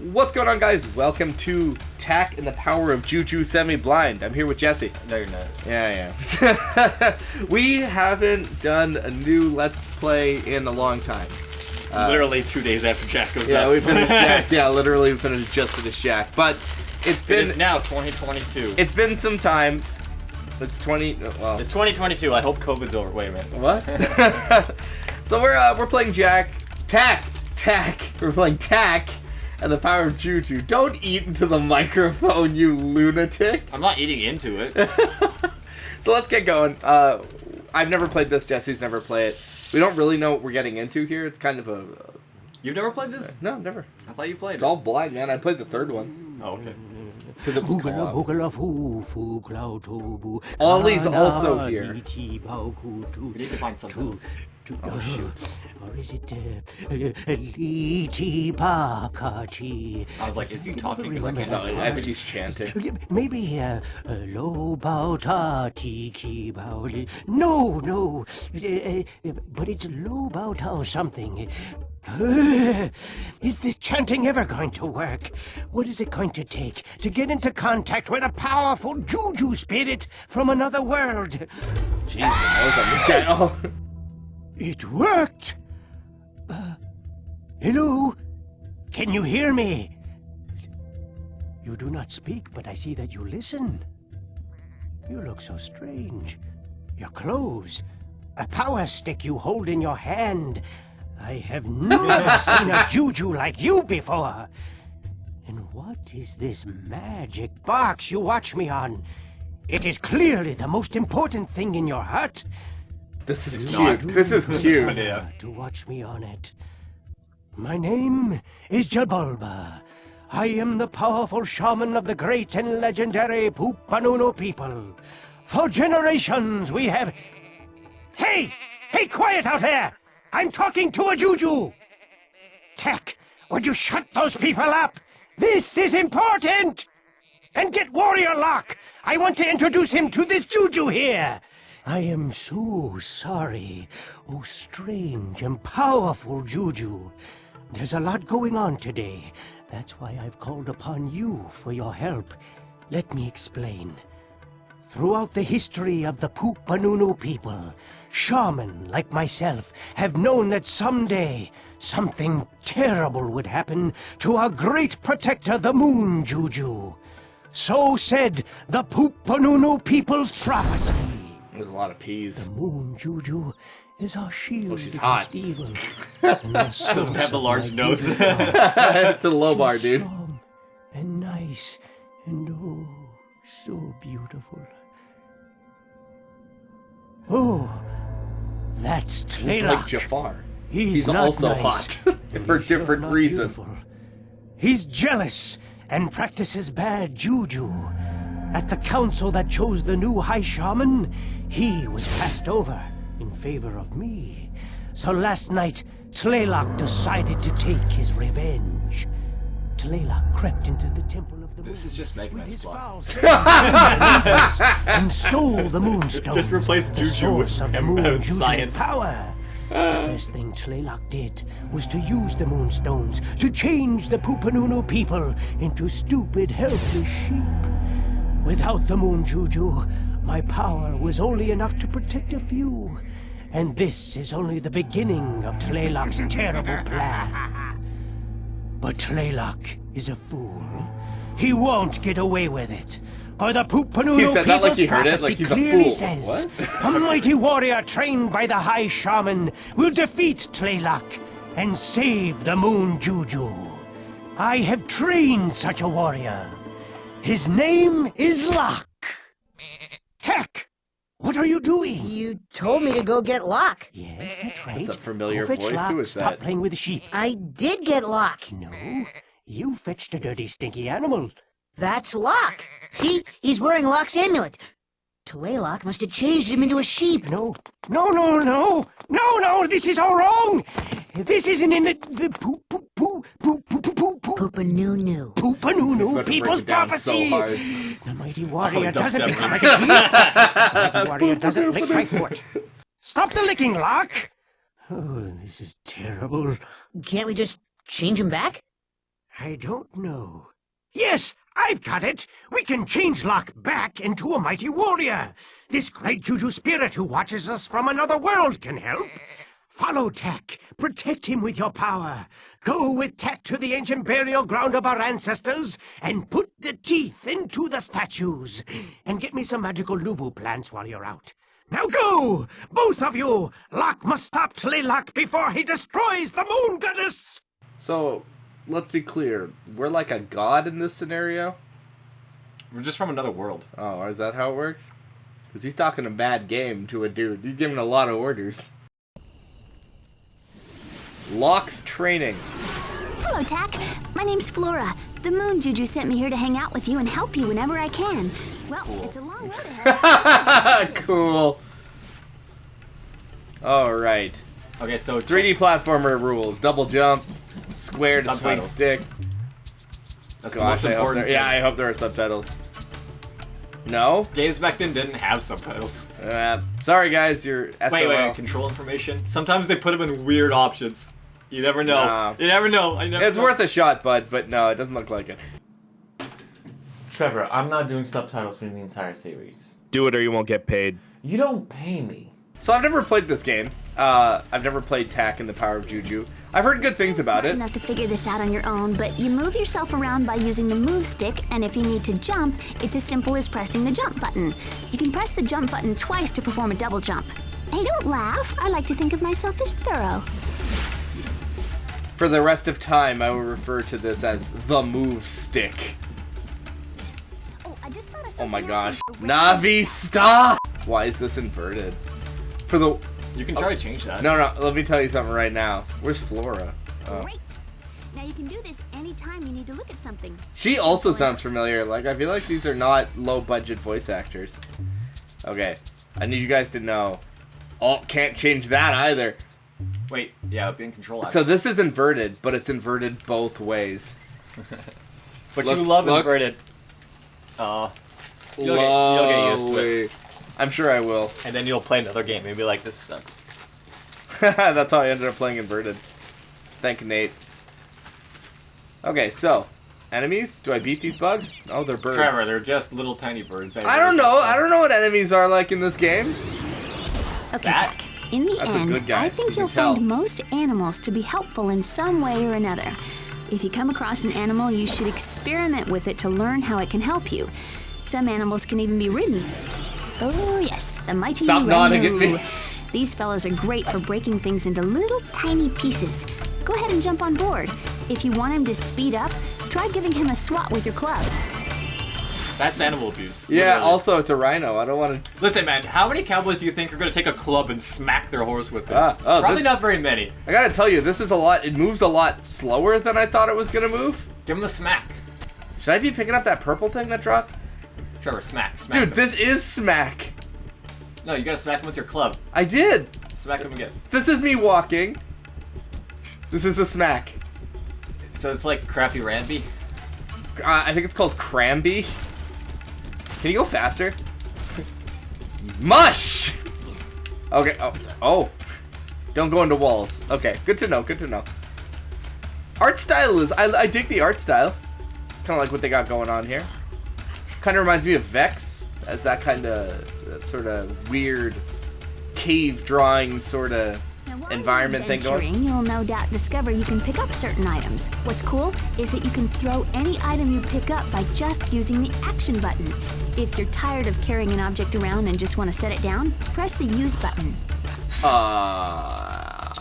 What's going on, guys? Welcome to Tak and the Power of Juju Semi-Blind. I'm here with Jesse. No, you're not. Yeah. We haven't done a new Let's Play in a long time. Literally 2 days after Jack goes up. Yeah, we finished Jack. Yeah, literally we just finished Jack. But it is now 2022. It's been some time. It's 20. Well, it's 2022. I hope COVID's over. Wait a minute. What? So we're playing Tak. We're playing Tak and the Power of Juju. Don't eat into the microphone, you lunatic. I'm not eating into it. So let's get going. I've never played this. Jesse's never played it. We don't really know what we're getting into here. It's kind of a... You've never played this? No, never. I thought you played It's all blind, man. I played the third one. Oh, okay. Because it was Ollie's also here. We need to find something else. Oh, shoot. Or is it I was like, is he talking? Because I can't No, see I think he's chanting. Maybe low bow ta tiki bow. No, but it's low bow tao something. Is this chanting ever going to work? What is it going to take to get into contact with a powerful Juju spirit from another world? Jeez, the nose on this guy. Oh. It worked! Hello? Can you hear me? You do not speak, but I see that you listen. You look so strange. Your clothes, a power stick you hold in your hand. I have never seen a Juju like you before. And what is this magic box you watch me on? It is clearly the most important thing in your hut. This is cute. This is cute. To watch me on it. My name is Jabulba. I am the powerful shaman of the great and legendary Pupanunu people. For generations we have... Hey! Hey, quiet out there! I'm talking to a Juju! Tak, would you shut those people up? This is important! And get Warrior Locke! I want to introduce him to this Juju here! I am so sorry, oh strange and powerful Juju. There's a lot going on today. That's why I've called upon you for your help. Let me explain. Throughout the history of the Pupanunu people, shaman like myself have known that someday something terrible would happen to our great protector, the Moon Juju. So said the Pupanunu people's prophecy. There's a lot of peas. The Moon Juju is our shield she's against hot. evil. Doesn't have the large nose. It's a low bar, She's dude. strong and nice and oh, so beautiful. Oh, that's He's like Tlaylock. Jafar. He's He's not also nice. hot. For different Not reason. beautiful. He's jealous and practices bad juju. At the council that chose the new High Shaman, he was passed over in favor of me. So last night, Tlaylock decided to take his revenge. Tlaylock crept into the temple of the moon. This is just Mega with Man's his plot. foul and stole the moonstone. Just replace the Juju with source of the moon Juju's science. power. The first thing Tlaylock did was to use the moonstones to change the Pupanunu people into stupid, helpless sheep. Without the Moon Juju, my power was only enough to protect a few. And this is only the beginning of Tlaylock's terrible plan. But Tlaylock is a fool. He won't get away with it. For the Pupanunu He said that like people's he heard it, prophecy like he's a clearly fool. says What? a mighty warrior trained by the High Shaman will defeat Tlaylock and save the Moon Juju. I have trained such a warrior. His name is Locke. Tak, what are you doing? You told me to go get Locke. Yes, that's right. That's a familiar Go fetch voice. Locke. Who is Stop that? playing with the sheep. I did get Locke. No, you fetched a dirty, stinky animal. That's Locke. See, he's wearing Locke's amulet. Tlaylock must have changed him into a sheep. No, this is all wrong. This isn't in the Pupanunu. Pupanunu people's prophecy. So hard. The mighty warrior Oh, doesn't dubstep. become like a sheep. The mighty warrior doesn't lick my foot. Stop the licking, Locke. Oh, this is terrible. Can't we just change him back? I don't know. Yes, I've got it! We can change Locke back into a mighty warrior! This great Juju spirit who watches us from another world can help! Follow Tak. Protect him with your power. Go with Tak to the ancient burial ground of our ancestors and put the teeth into the statues. And get me some magical Lubu plants while you're out. Now go! Both of you! Locke must stop Tlaylock before he destroys the moon goddess! So, let's be clear. We're like a god in this scenario? We're just from another world. Oh, is that how it works? Because he's talking a bad game to a dude. He's giving a lot of orders. Locke's training. Hello, Tak. My name's Flora. The moon Juju sent me here to hang out with you and help you whenever I can. Well, it's a long road ahead. Cool. Alright. Okay, so 3D platformer rules. Double jump, square to swing Subtitles. stick. That's the Gosh, most important thing. yeah, I hope there are subtitles. No? Games back then didn't have subtitles. Sorry guys, you're SOL. Wait, control information? Sometimes they put them in weird options. You never know. Nah. You never know. It's worth a shot, bud, but no, it doesn't look like it. Trevor, I'm not doing subtitles for the entire series. Do it or you won't get paid. You don't pay me. So I've never played this game. I've never played Tak and the Power of Juju. I've heard good things about it. Enough to figure this out on your own, but you move yourself around by using the move stick, and if you need to jump, it's as simple as pressing the jump button. You can press the jump button twice to perform a double jump. Hey, don't laugh. I like to think of myself as thorough. For the rest of time, I will refer to this as the move stick. Oh, I just thought of Oh something my else. gosh. Navi, stop! Why is this inverted? For the... You can try to change that. No, let me tell you something right now. Where's Flora? Oh. Great. Now you can do this anytime you need to look at something. She also sounds familiar. Like, I feel like these are not low-budget voice actors. Okay. I need you guys to know. Oh, can't change that either. Wait, yeah, being control. So this is inverted, but it's inverted both ways. But Look, you love look. inverted. You'll get used to it. Lovely. I'm sure I will. And then you'll play another game and be like, this sucks. That's how I ended up playing inverted. Thank Nate. Okay, so enemies? Do I beat these bugs? Oh, they're birds. Trevor, they're just little tiny birds. I don't know. I don't know what enemies are like in this game. Okay, That- Tak. In the That's a end, good guy. I think You you'll can tell. find most animals to be helpful in some way or another. If you come across an animal, you should experiment with it to learn how it can help you. Some animals can even be ridden. Oh yes, the mighty Stop nodding at rhino. me. These fellows are great for breaking things into little tiny pieces. Go ahead and jump on board. If you want him to speed up, try giving him a swat with your club. That's animal abuse. Yeah, literally. also it's a rhino. I don't want to... Listen, man, how many cowboys do you think are going to take a club and smack their horse with it? Probably Probably not very many. I gotta tell you, this is a lot... It moves a lot slower than I thought it was gonna move. Give him a smack. Should I be picking up that purple thing that dropped? Trevor, smack. Dude, him. this is smack. No, you gotta smack him with your club. I did. Smack him again. This is me walking. This is a smack. So it's like Crappy Ranby? I think it's called Cramby. Can you go faster? Mush! Okay, oh. Don't go into walls. Okay, good to know, good to know. Art style is... I dig the art style. Kind of like what they got going on here. Kind of reminds me of Vex, as that kind of... sort of weird cave drawing sort of environment thing going. Adventuring, you'll no doubt discover you can pick up certain items. What's cool is that you can throw any item you pick up by just using the action button. If you're tired of carrying an object around and just want to set it down, press the use button.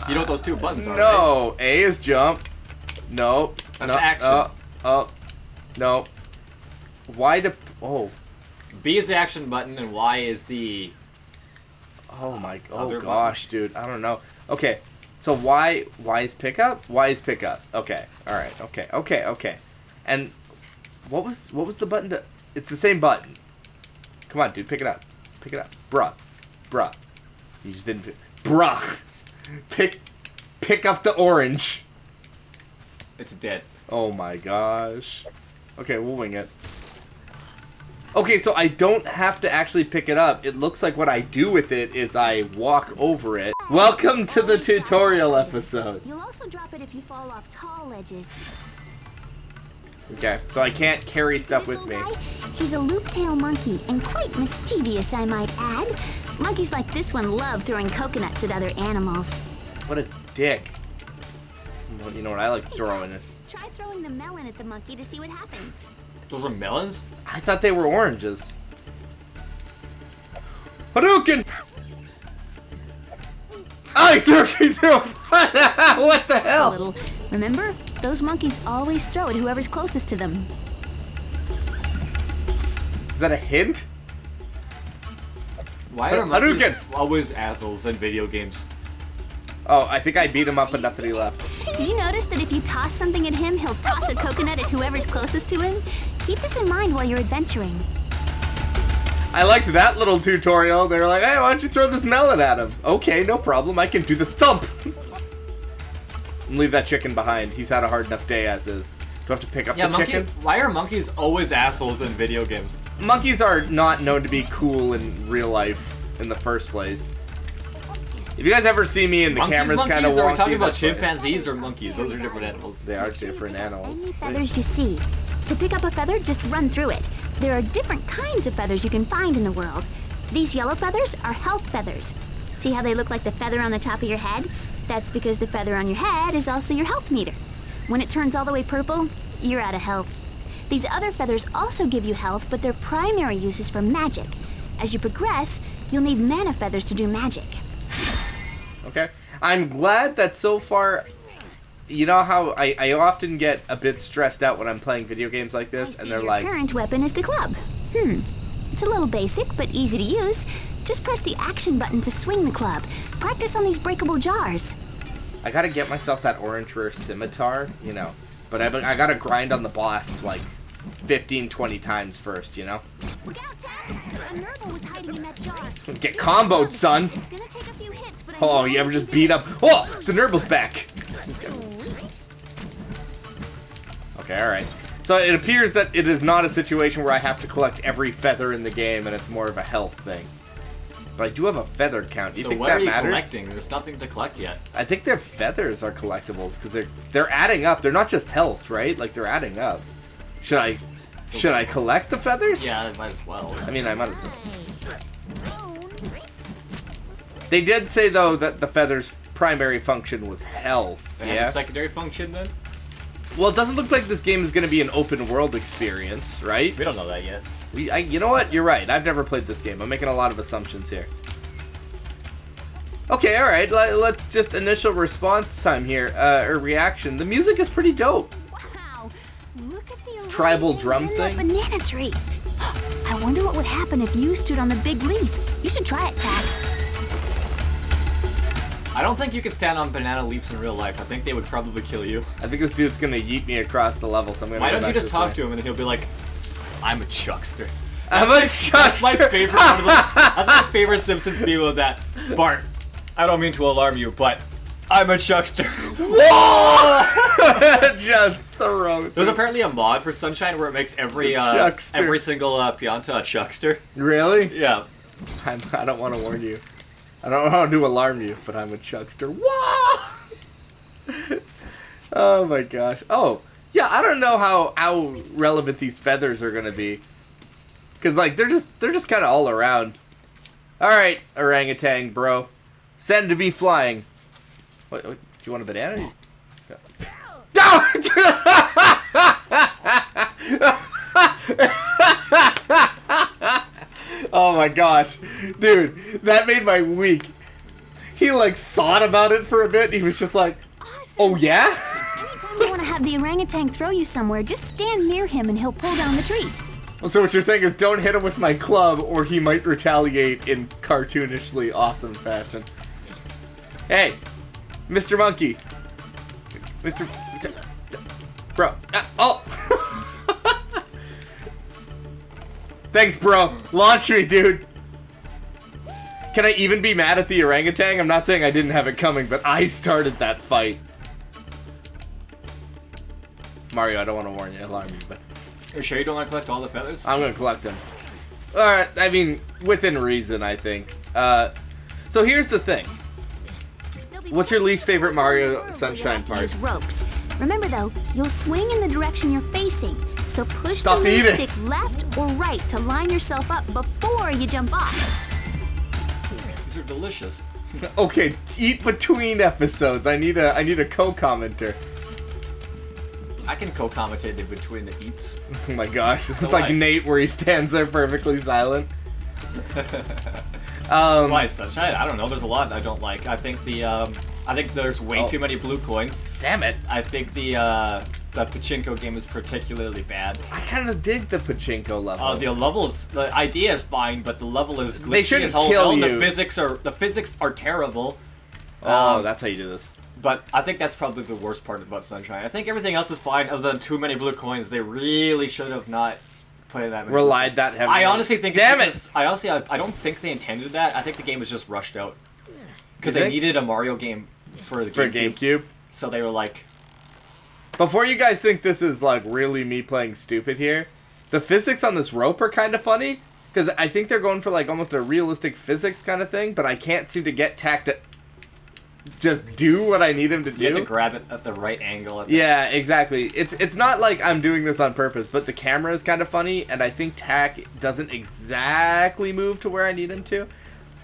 You know what those two buttons are, right? No, A is jump. Nope. That's no, action. No. Why do... Oh. B is the action button and Y is the... Oh my... Oh Other gosh, dude. I don't know. Okay. So Y is pickup? Y is pickup. Okay. Alright. Okay. And what was the button to... It's the same button. Come on, dude. Pick it up. Bruh. You just didn't... Bruh. Pick up the orange. It's dead. Oh my gosh. Okay, we'll wing it. Okay, so I don't have to actually pick it up. It looks like what I do with it is I walk over it. Welcome to the tutorial episode. You'll also drop it if you fall off tall ledges. Okay, so I can't carry stuff This with me. little guy, he's a loop-tail monkey, and quite mischievous, I might add. Monkeys like this one love throwing coconuts at other animals. What a dick. Well, you know what I like throwing it. Try throwing the melon at the monkey to see what happens. Those are melons? I thought they were oranges. Hadouken! Oh, he threw what the A hell? little. Remember? Those monkeys always throw at whoever's closest to them. Is that a hint? Why are monkeys Hadouken! always assholes in video games? Oh, I think I beat him up enough that he left. Did you notice that if you toss something at him, he'll toss a coconut at whoever's closest to him? Keep this in mind while you're adventuring. I liked that little tutorial. They were like, hey, why don't you throw this melon at him? Okay, no problem. I can do the thump. And leave that chicken behind. He's had a hard enough day as is. Do I have to pick up the chicken? Why are monkeys always assholes in video games? Monkeys are not known to be cool in real life in the first place. If you guys ever see me and the camera's kind of wonky, Are we talking about that's why. chimpanzees or monkeys? Those are different animals. They are different animals. Any feathers you see. To pick up a feather, just run through it. There are different kinds of feathers you can find in the world. These yellow feathers are health feathers. See how they look like the feather on the top of your head? That's because the feather on your head is also your health meter. When it turns all the way purple, you're out of health. These other feathers also give you health, but their primary use is for magic. As you progress, you'll need mana feathers to do magic. Okay. I'm glad that so far, you know how I often get a bit stressed out when I'm playing video games like this, and they're Your like, current weapon is the club. It's a little basic, but easy to use. Just press the action button to swing the club. Practice on these breakable jars. I gotta get myself that orange rare scimitar, you know. But I gotta grind on the boss like 15, 20 times first, you know. Look out, Tad! A Nurgle was hiding in that jar. Get comboed, son! It's gonna take a few hits, but Oh, you ever just beat up? Oh, the Nurble's back! Sweet. Okay, alright. So it appears that it is not a situation where I have to collect every feather in the game, and it's more of a health thing. But I do have a feather count. Do you So think what that are you matters? collecting? There's nothing to collect yet. I think their feathers are collectibles because they're adding up. They're not just health, right? Like they're adding up. Should I collect the feathers? Yeah, might as well. I mean, I might as well. They did say though that the feathers' primary function was health. It has Yeah. a secondary function then? Well, it doesn't look like this game is going to be an open world experience, right? We don't know that yet. You know what? You're right. I've never played this game. I'm making a lot of assumptions here. Okay, all right. Let's just initial response time here, or reaction. The music is pretty dope. Wow! Look at the tribal orange drum in that thing. banana tree. I wonder what would happen if you stood on the big leaf. You should try it, Tad. I don't think you can stand on banana leaves in real life. I think they would probably kill you. I think this dude's gonna yeet me across the level, so I'm gonna. Why go don't you back just this talk way. to him and he'll be like, I'm a chuckster. I'm a That's my chuckster. favorite one of those. That's my favorite Simpsons meme of that. Bart, I don't mean to alarm you, but I'm a chuckster. Whoa! Just throws. There's apparently a mod for Sunshine where it makes every Chuckster. single Pianta a chuckster. Really? Yeah. I don't want to warn you. I don't want to alarm you, but I'm a chuckster. Whoa! Oh my gosh. Oh, yeah. I don't know how relevant these feathers are gonna be, cause like they're just kind of all around. All right, orangutan, bro, send to be flying. What, do you want a banana? Oh my gosh, dude, that made my week. He like thought about it for a bit. He was just like, Awesome. "Oh yeah." Anytime you want to have the orangutan throw you somewhere, just stand near him and he'll pull down the tree. So what you're saying is don't hit him with my club or he might retaliate in cartoonishly awesome fashion. Hey, Mr. Monkey. Mr. Bro. Oh. Thanks, bro. Launch me, dude. Can I even be mad at the orangutan? I'm not saying I didn't have it coming, but I started that fight. Mario, I don't want to warn you, alarm you, but Are you sure you don't want to collect all the feathers? I'm gonna collect them. Alright, I mean, within reason, I think. So here's the thing. What's your least favorite Mario Sunshine part? Use ropes. Remember though, you'll swing in the direction you're facing. So push Stop the move eating. stick left or right to line yourself up before you jump off. These are delicious. Okay, eat between episodes. I need a co-commenter. I can co-commentate in between the eats. Oh my gosh, it's So like why? Nate where he stands there perfectly silent. Why Sunshine? I don't know. There's a lot I don't like. I think there's way too many blue coins. Damn it. I think the pachinko game is particularly bad. I kind of dig the pachinko level. The idea is fine, but the level is glitchy They shouldn't as all kill hell, and you. the physics are terrible. That's how you do this. But I think that's probably the worst part about Sunshine. I think everything else is fine, other than too many blue coins. They really should have not played that many. Relied that heavily. I honestly think. Damn it's because, I don't think they intended that. I think the game was just rushed out because You they think? needed a Mario game for the For GameCube. GameCube. So they were like, Before you guys think this is like really me playing stupid here, the physics on this rope are kind of funny because I think they're going for like almost a realistic physics kind of thing, but I can't seem to get Tack to just do what I need him to do. you have to grab it at the right angle. I think. Yeah, exactly. It's not like I'm doing this on purpose, but the camera is kind of funny, and I think Tack doesn't exactly move to where I need him to.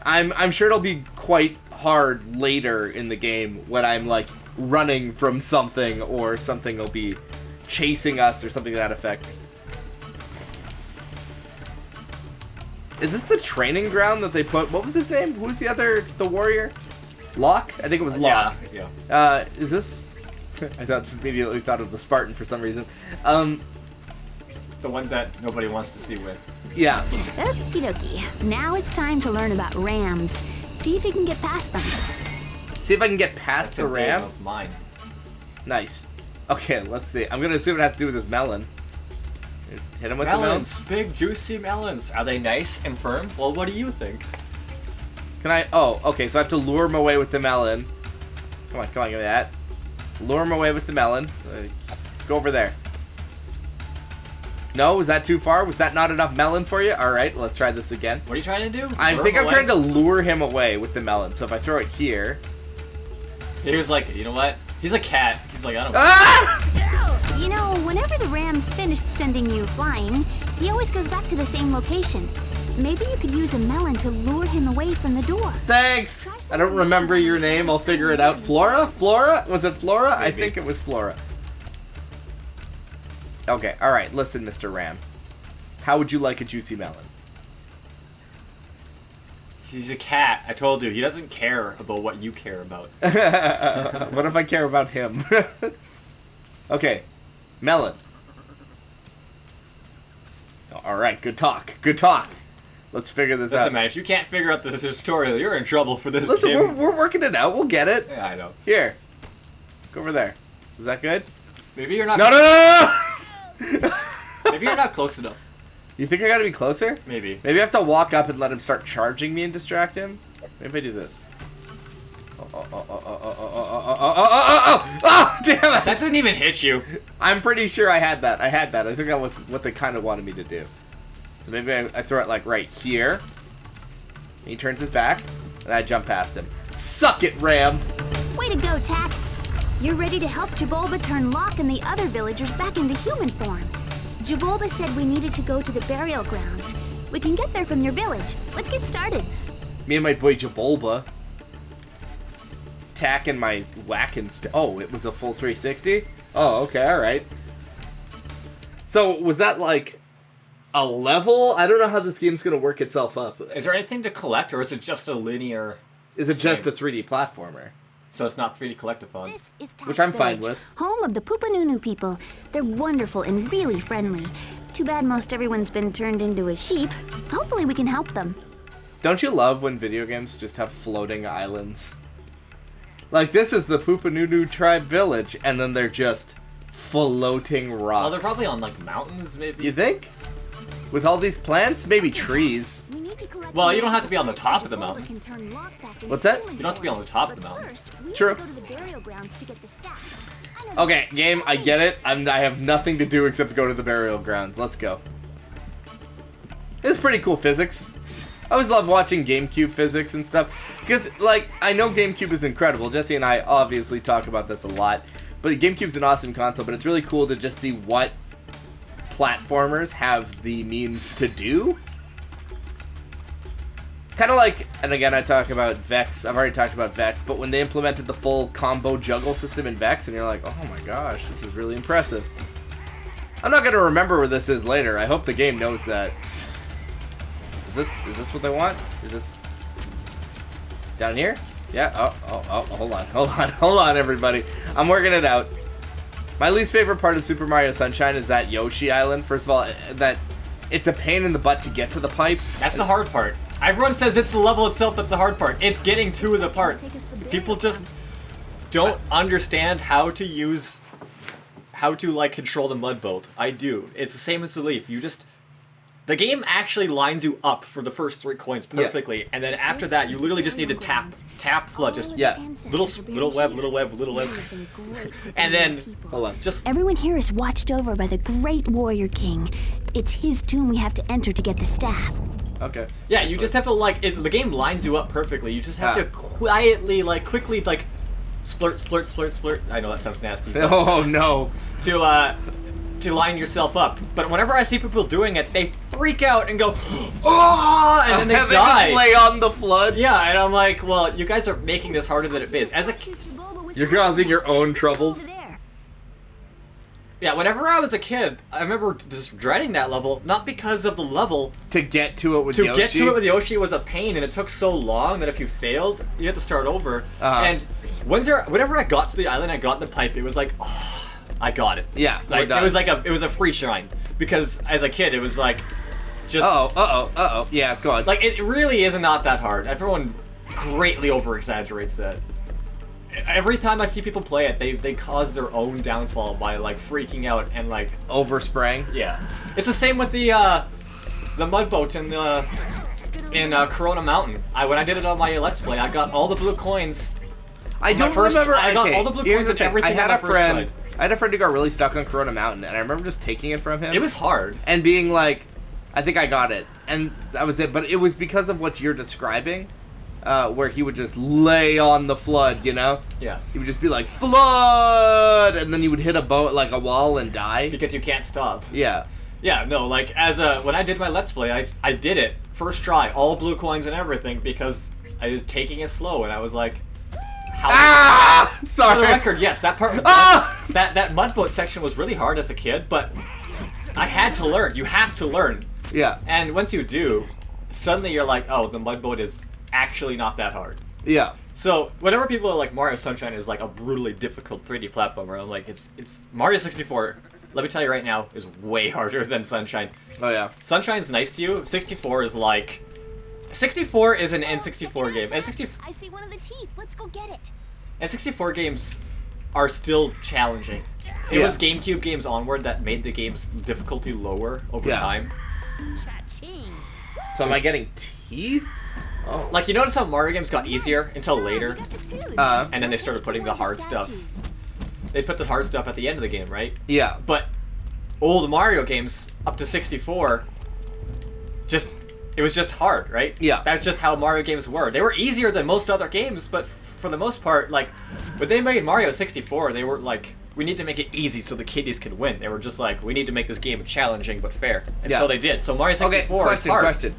I'm sure it'll be quite hard later in the game when I'm like running from something or something will be chasing us or something to that effect. Is this the training ground that they put? What was his name? Who was the warrior? Locke? I think it was Locke. Yeah. Is this? I just immediately thought of the Spartan for some reason. The one that nobody wants to see win. Yeah. Okie dokie. Now it's time to learn about rams. See if you can get past them. See if I can get past That's the a game ram. of mine. Nice. Okay, let's see. I'm gonna assume it has to do with his melon. Hit him with Melons, the melon. big juicy melons. Are they nice and firm? Well, what do you think? Can I? Oh, okay. So I have to lure him away with the melon. Come on, give me that. Lure him away with the melon. Go over there. No, was that too far? Was that not enough melon for you? All right, let's try this again. What are you trying to do? I Lure think him I'm away? trying to lure him away with the melon. So if I throw it here. He was like, you know what? He's a cat. He's like, I don't. Ah! You know, whenever the ram's finished sending you flying, he always goes back to the same location. Maybe you could use a melon to lure him away from the door. Thanks. I don't remember your name. I'll figure it out. Flora? Flora? Was it Flora? I Maybe. think it was Flora. Okay, alright. Listen, Mr. Ram. How would you like a juicy melon? He's a cat. I told you. He doesn't care about what you care about. What if I care about him? Okay. Melon. Alright, good talk. Good talk. Let's figure this Listen, out. man, if you can't figure out the tutorial, you're in trouble for this Listen, game. we're working it out. We'll get it. Yeah, I know. Here. Go over there. Is that good? Maybe you're not. No! Maybe you're not close enough. You think I gotta be closer? Maybe. Maybe I have to walk up and let him start charging me and distract him? Maybe I do this. Oh, damn it! That didn't even hit you. I'm pretty sure I had that. I think that was what they kind of wanted me to do. So maybe I throw it like right here. And he turns his back, and I jump past him. Suck it, Ram! Way to go, Tack. You're ready to help Jabulba turn Locke and the other villagers back into human form. Jabulba said we needed to go to the burial grounds. We can get there from your village. Let's get started. Me and my boy Jabulba. Tacking my whacking oh, it was a full 360? Oh, okay, alright. So, was that like a level? I don't know how this game's gonna work itself up. Is there anything to collect, or is it just a linear? Is it just a 3D platformer? So it's not 3D collectathon. This is Tack's Which I'm fine village, with. home of the Pupanunu people. They're wonderful and really friendly. Too bad most everyone's been turned into a sheep. Hopefully we can help them. Don't you love when video games just have floating islands? Like, this is the Pupanunu tribe village, and then they're just floating rocks. Well, they're probably on like mountains, maybe. You think? With all these plants? Maybe trees. We need to collect Well, the you don't have to magic be on the so top of the Jabulba mountain. can turn Locke back into What's that? human You don't have to be on the top of the form. mountain. But first, we True. need to go to the burial grounds to get the staff. I know Okay, game, I get it. I have nothing to do except go to the burial grounds. Let's go. It's pretty cool physics. I always love watching GameCube physics and stuff. Because, like, I know GameCube is incredible. Jesse and I obviously talk about this a lot. But GameCube's an awesome console, but it's really cool to just see what platformers have the means to do. Kind of like, and again, I talk about Vex. I've already talked about Vex, but when they implemented the full combo juggle system in Vex, and you're like, oh my gosh, this is really impressive. I'm not going to remember where this is later. I hope the game knows that. Is this what they want? Is this down here? Yeah. Oh, hold on, everybody. I'm working it out. My least favorite part of Super Mario Sunshine is that Yoshi Island. First of all, that it's a pain in the butt to get to the pipe. That's the hard part. Everyone says it's the level itself that's the hard part. It's getting to the part. People just don't understand how to like control the mud boat. I do. It's the same as the leaf. The game actually lines you up for the first 3 coins perfectly, and then after that, you literally just need to tap flood, just little web, and then Hold on. just Everyone here is watched over by the great warrior king. It's his tomb we have to enter to get the staff. Okay. yeah, you just have to the game lines you up perfectly. You just have to quickly splurt. I know that sounds nasty. but- Oh no. to line yourself up. But whenever I see people doing it, they freak out and go, oh, and then they Have die. just lay on the flood. Yeah, and I'm like, well, you guys are making this harder than it is. You're causing your own troubles. Yeah, whenever I was a kid, I remember just dreading that level, not because of the level. To get to it with To Yoshi. get to it with Yoshi was a pain, and it took so long that if you failed, you had to start over. And whenever I got to the island, I got in the pipe, it was like, oh, I got it. Yeah, we're Like, done. it was a free shine, because as a kid, it was like, just Yeah, go on. like it really is not that hard. Everyone greatly over exaggerates that. Every time I see people play it, they cause their own downfall by like freaking out and like overspraying. yeah. It's the same with the mud boat in Corona Mountain. When I did it on my Let's Play, I got all the blue coins. I don't remember. I got okay, all the blue here's coins the and thing. everything. I had on a my first friend. try. I had a friend who got really stuck on Corona Mountain, and I remember just taking it from him. It was hard. And being like, I think I got it, and that was it. But it was because of what you're describing, where he would just lay on the flood. You know? Yeah. He would just be like flood, and then you would hit a boat like a wall and die. Because you can't stop. Yeah. Yeah, no, like when I did my Let's Play, I did it first try, all blue coins and everything, because I was taking it slow, and I was like, how? For Sorry. the record, yes, that part, that mud boat section was really hard as a kid, but I had to learn. You have to learn, Yeah. and once you do, suddenly you're like, oh, the mud boat is actually not that hard. Yeah. So whenever people are like Mario Sunshine is like a brutally difficult 3D platformer, I'm like, it's Mario 64. Let me tell you right now, is way harder than Sunshine. Oh yeah. Sunshine's nice to you. 64 is like, 64 is an N64 game, and I see one of the teeth. Let's go get it. And 64 games are still challenging. It Yeah. was GameCube games onward that made the game's difficulty lower over Yeah. time. So am I getting teeth? Oh. Like, you notice how Mario games got easier until later, Uh. and then they started putting the hard stuff. They put the hard stuff at the end of the game, right? Yeah. But old Mario games up to 64, it was just hard, right? Yeah. That's just how Mario games were. They were easier than most other games, but for the most part, like, when they made Mario 64, they were like, we need to make it easy so the kiddies can win. They were just like, we need to make this game challenging but fair. And Yeah. so they did. So Mario 64 Okay, is hard. question.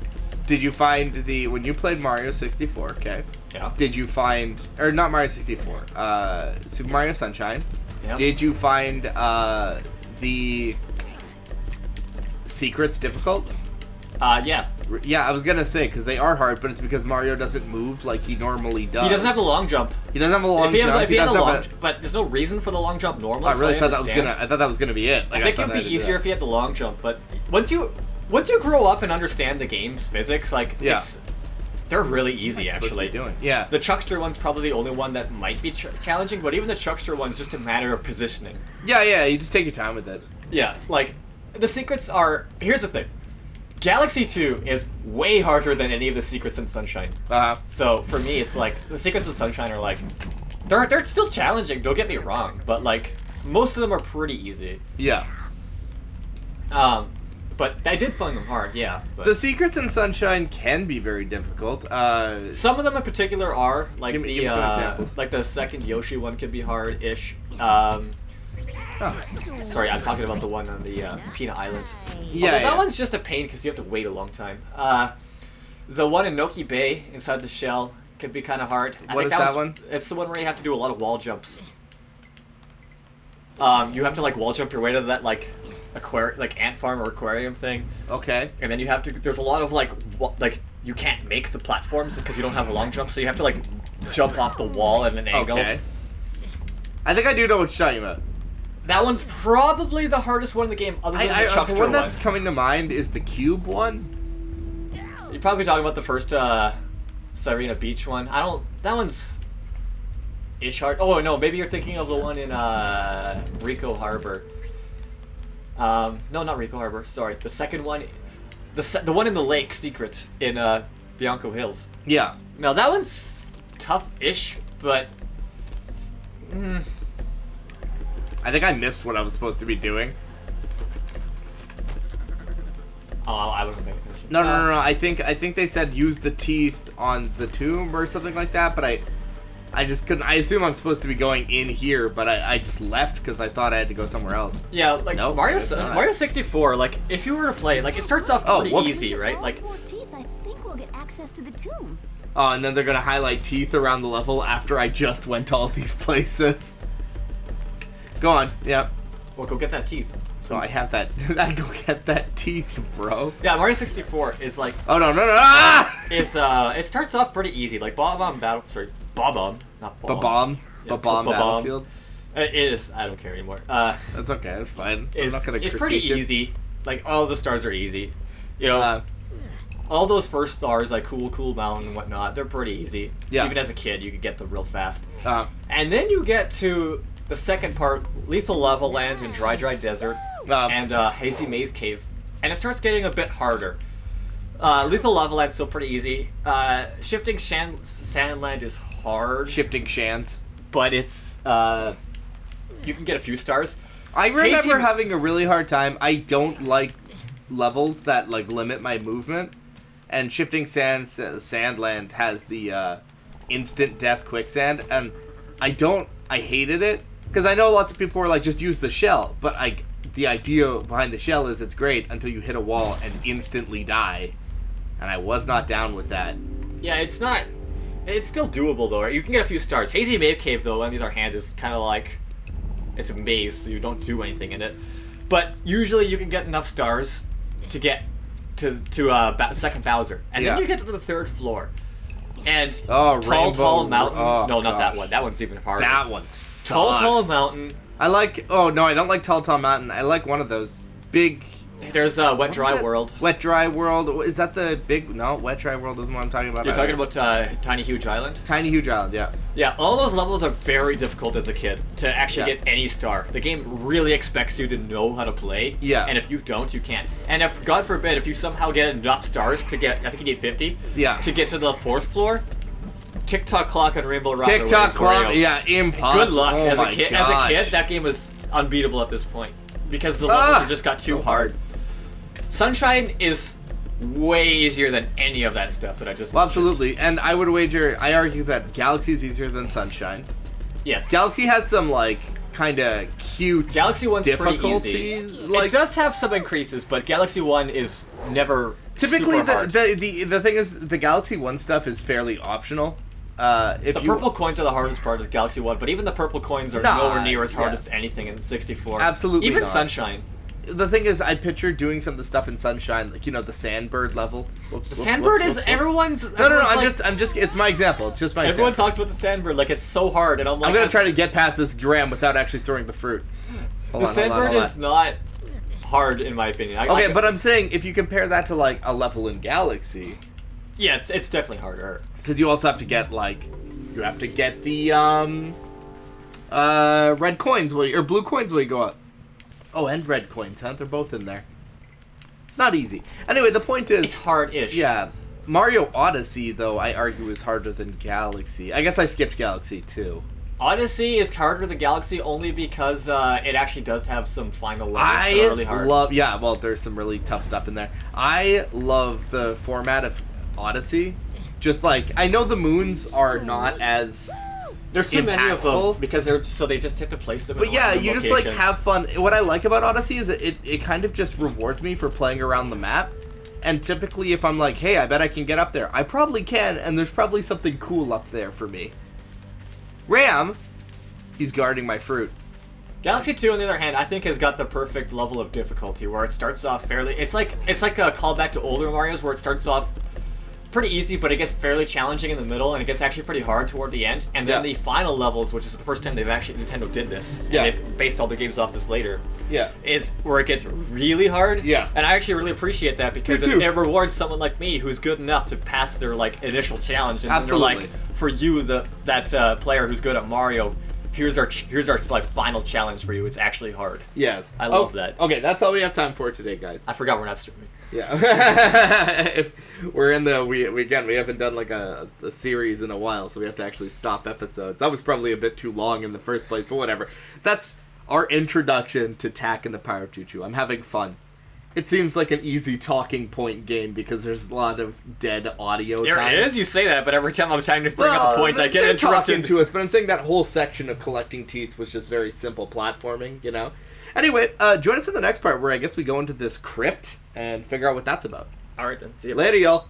Did you find when you played Mario 64, okay? Yeah. Did you find, or not Mario 64, Super Mario Sunshine? Yeah. Did you find the secrets difficult? Yeah. Yeah, I was gonna say, because they are hard, but it's because Mario doesn't move like he normally does. He doesn't have the long jump. He doesn't have a long If he jump. had the doesn't long, have but there's no reason for the long jump normally. I really so thought that was understand. I thought that was gonna be it. Like, I think thought it'd I had be to do easier that. if he had the long jump, but once you grow up and understand the game's physics, like Yeah. they're really easy That's supposed to actually. be doing. Yeah. The Chuckster one's probably the only one that might be challenging, but even the Chuckster one's just a matter of positioning. Yeah. You just take your time with it. Yeah, like the secrets are. Here's the thing, Galaxy 2 is way harder than any of the secrets in Sunshine. So for me, it's like the secrets in Sunshine are like they're still challenging. Don't get me wrong, but like most of them are pretty easy. Yeah. But I did find them hard, yeah. But The secrets in Sunshine can be very difficult. some of them in particular are, like Give me some examples. like the second Yoshi one could be hard-ish. Sorry, I'm talking about the one on the Peanut Island. Yeah, Although that yeah. one's just a pain because you have to wait a long time. The one in Noki Bay inside the shell could be kind of hard. What is that one's- one? It's the one where you have to do a lot of wall jumps. You have to like wall jump your way to that like ant farm or aquarium thing, Okay. and then you have to. There's a lot of like you can't make the platforms because you don't have a long jump, so you have to like jump off the wall at an angle. Okay. I think I do know what you're talking about. That one's probably the hardest one in the game, other than the The Chuckster one one. that's coming to mind is the cube one. You're probably talking about the first Sirena Beach one. That one's ish hard. Oh no, maybe you're thinking of the one in Rico Harbor. No, not Rico Harbor. Sorry, the second one, the one in the lake secret in Bianco Hills. Yeah. Now that one's tough-ish, but I think I missed what I was supposed to be doing. I wasn't paying attention. No. I think they said use the teeth on the tomb or something like that, but I just couldn't. I assume I'm supposed to be going in here, but I just left because I thought I had to go somewhere else. Yeah, like Nope, Mario it's not. 64. Like if you were to play, like it starts off Oh, pretty whoops. easy, right? Like All 4 teeth, I think we'll get access to the tomb. Oh, and then they're gonna highlight teeth around the level after I just went to all these places. Go on. Yeah. well, go get that teeth. Oh, I have that. I go get that teeth, bro. Yeah, Mario 64 is like Oh no. Ah! it starts off pretty easy. Like Bob-omb, not Bob-omb. Ba-bomb. Yeah, Ba-bomb Ba-bomb. Battlefield. It is. I don't care anymore. That's okay. That's fine. I'm not gonna It's pretty critique it. easy. Like all the stars are easy. You know, all those first stars like Cool Mountain and whatnot, they're pretty easy. Yeah. Even as a kid, you could get them real fast. And And then you get to the second part, Lethal Lava Land and Dry Desert, and Hazy Maze Cave, and it starts getting a bit harder. Lethal Lava Land's still pretty easy. Shifting Sandland is hard, shifting shans. but it's you can get a few stars. I remember Hazy- having a really hard time. I don't like levels that like limit my movement, and shifting sandlands has the instant death quicksand, and I hated it because I know lots of people were like just use the shell, but the idea behind the shell is it's great until you hit a wall and instantly die, and I was not down with that. Yeah, it's not. It's still doable though. Right? You can get a few stars. Hazy Maze Cave though, on the other hand, is kind of like it's a maze, so you don't do anything in it. But usually you can get enough stars to get to second Bowser, and Yeah. then you get to the third floor. And Oh, Tall Rainbow- Mountain. oh, no, not that gosh. one. That one's even harder. That one sucks. Tall Mountain. I like. Oh no, I don't like Tall Mountain. I like one of those big. There's Wet Dry World. Wet Dry World. Is that the big? No, Wet Dry World isn't what I'm talking about. You're talking either. about Tiny Huge Island? Tiny Huge Island, yeah. Yeah, all those levels are very difficult as a kid to actually Yeah. get any star. The game really expects you to know how to play. Yeah. And if you don't, you can't. And if, God forbid, if you somehow get enough stars to get, I think you need 50. Yeah. To get to the fourth floor, TikTok clock and Rainbow Rock. are TikTok waiting for clock, you. yeah, impossible. Good luck Oh as a my kid. gosh. As a kid, that game was unbeatable at this point because the levels have just got too so hard. Sunshine is way easier than any of that stuff that I just Well, mentioned. absolutely. And I would argue that Galaxy is easier than Sunshine. Yes. Galaxy has some, like, kind of cute Galaxy 1's pretty difficulties. easy. Like, It does have some increases, but Galaxy 1 is never typically, super hard. the thing is, the Galaxy 1 stuff is fairly optional. If The you, purple coins are the hardest part of Galaxy 1, but even the purple coins are Nah, nowhere near as hard yeah. as anything in 64. Absolutely Even not. Sunshine. The thing is, I picture doing some of the stuff in Sunshine, like, you know, the Sandbird level. Whoops, The whoops, Sandbird whoops, is whoops. everyone's. No, everyone's like- I'm just, it's my example. It's just my Everyone example. talks about the Sandbird like it's so hard, and I'm like, I'm gonna try to get past this gram without actually throwing the fruit. The Sandbird is not hard in my opinion. Okay, but I'm saying if you compare that to like a level in Galaxy, yeah, it's definitely harder. because you also have to get like, you have to get the red coins or blue coins while you go up. Oh, and red coins, huh? They're both in there. It's not easy. Anyway, the point is, It's hard-ish. yeah. Mario Odyssey, though, I argue is harder than Galaxy. I guess I skipped Galaxy too. Odyssey is harder than Galaxy only because it actually does have some final levels that are really hard. Well, there's some really tough stuff in there. I love the format of Odyssey. Just like, I know the moons are not as There's too many of them impactful. because they just hit to place them. But in yeah, random you just locations. like have fun. What I like about Odyssey is it kind of just rewards me for playing around the map. And typically if I'm like, hey, I bet I can get up there, I probably can, and there's probably something cool up there for me. Ram, he's guarding my fruit. Galaxy 2, on the other hand, I think has got the perfect level of difficulty where it starts off fairly. It's like a callback to older Mario's where it starts off pretty easy, but it gets fairly challenging in the middle, and it gets actually pretty hard toward the end. And then the final levels, which is the first time Nintendo did this, and they've based all the games off this later. Yeah. Is where it gets really hard. Yeah. And I actually really appreciate that because it rewards someone like me who's good enough to pass their like initial challenge, and then they're like, for you, that player who's good at Mario, here's our like final challenge for you. It's actually hard. Yes. I love that. Okay, that's all we have time for today, guys. I forgot we're not streaming. Yeah. If we're in the we haven't done like a series in a while, so we have to actually stop episodes. That was probably a bit too long in the first place, but whatever. That's our introduction to Tak and the Power of Juju. I'm having fun. It seems like an easy talking point game because there's a lot of dead audio There time. is, you say that, but every time I'm trying to bring up a point, I get they're interrupted. talking to us, but I'm saying that whole section of collecting teeth was just very simple platforming, you know? Anyway, join us in the next part where I guess we go into this crypt and figure out what that's about. Alright then, see you. Later, y'all.